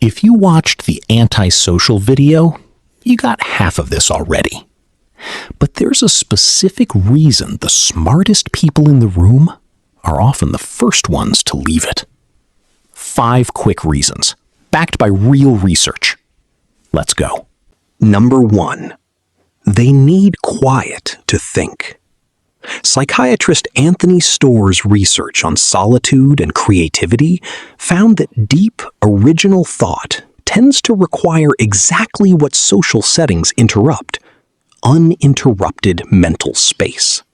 If you watched the antisocial video, you got half of this already. But there's a specific reason the smartest people in the room are often the first ones to leave it. 5 quick reasons, backed by real research. Let's go. Number 1. They need quiet to think. Psychiatrist Anthony Storr's research on solitude and creativity found that deep, original thought tends to require exactly what social settings interrupt: uninterrupted mental space.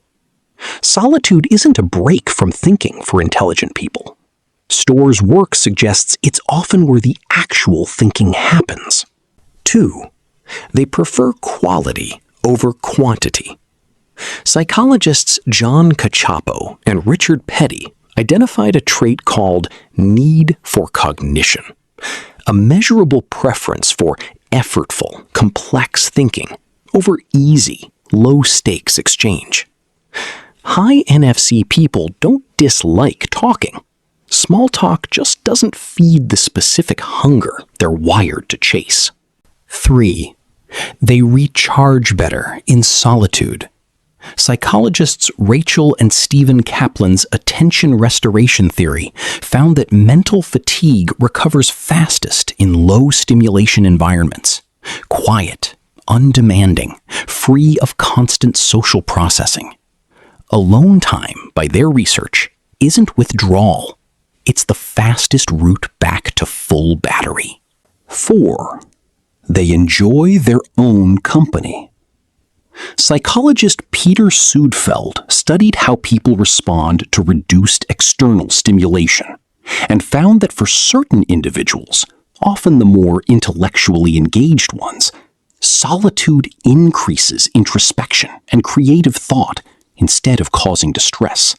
Solitude isn't a break from thinking for intelligent people. Storr's work suggests it's often where the actual thinking happens. 2. They prefer quality over quantity. Psychologists John Cacioppo and Richard Petty identified a trait called need for cognition, a measurable preference for effortful, complex thinking over easy, low-stakes exchange. High NFC people don't dislike talking. Small talk just doesn't feed the specific hunger they're wired to chase. 3. They recharge better in solitude. Psychologists Rachel and Stephen Kaplan's attention restoration theory found that mental fatigue recovers fastest in low-stimulation environments. Quiet, undemanding, free of constant social processing. Alone time, by their research, isn't withdrawal. It's the fastest route back to full battery. 4. They enjoy their own company. Psychologist Peter Suedfeld studied how people respond to reduced external stimulation and found that for certain individuals, often the more intellectually engaged ones, solitude increases introspection and creative thought instead of causing distress.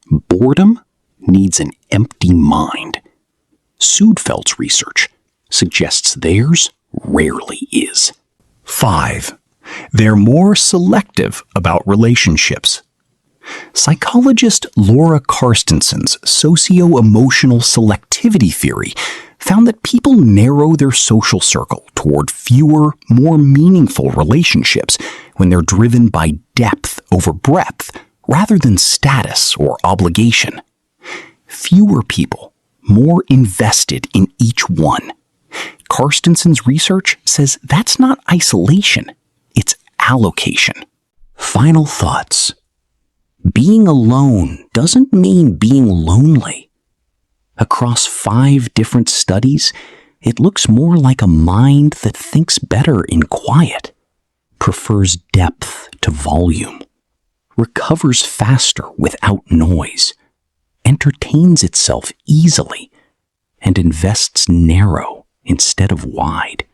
Boredom needs an empty mind. Suedfeld's research suggests theirs rarely is. 5. They're more selective about relationships. Psychologist Laura Carstensen's socioemotional selectivity theory found that people narrow their social circle toward fewer, more meaningful relationships when they're driven by depth over breadth rather than status or obligation. Fewer people, more invested in each one. Carstensen's research says that's not isolation, it's allocation. Final thoughts. Being alone doesn't mean being lonely. Across 5 different studies, it looks more like a mind that thinks better in quiet, prefers depth to volume, recovers faster without noise, entertains itself easily, and invests narrow instead of wide.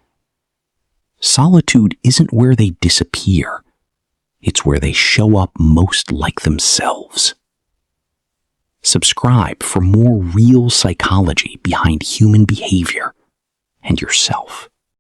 Solitude isn't where they disappear. It's where they show up most like themselves. Subscribe for more real psychology behind human behavior and yourself.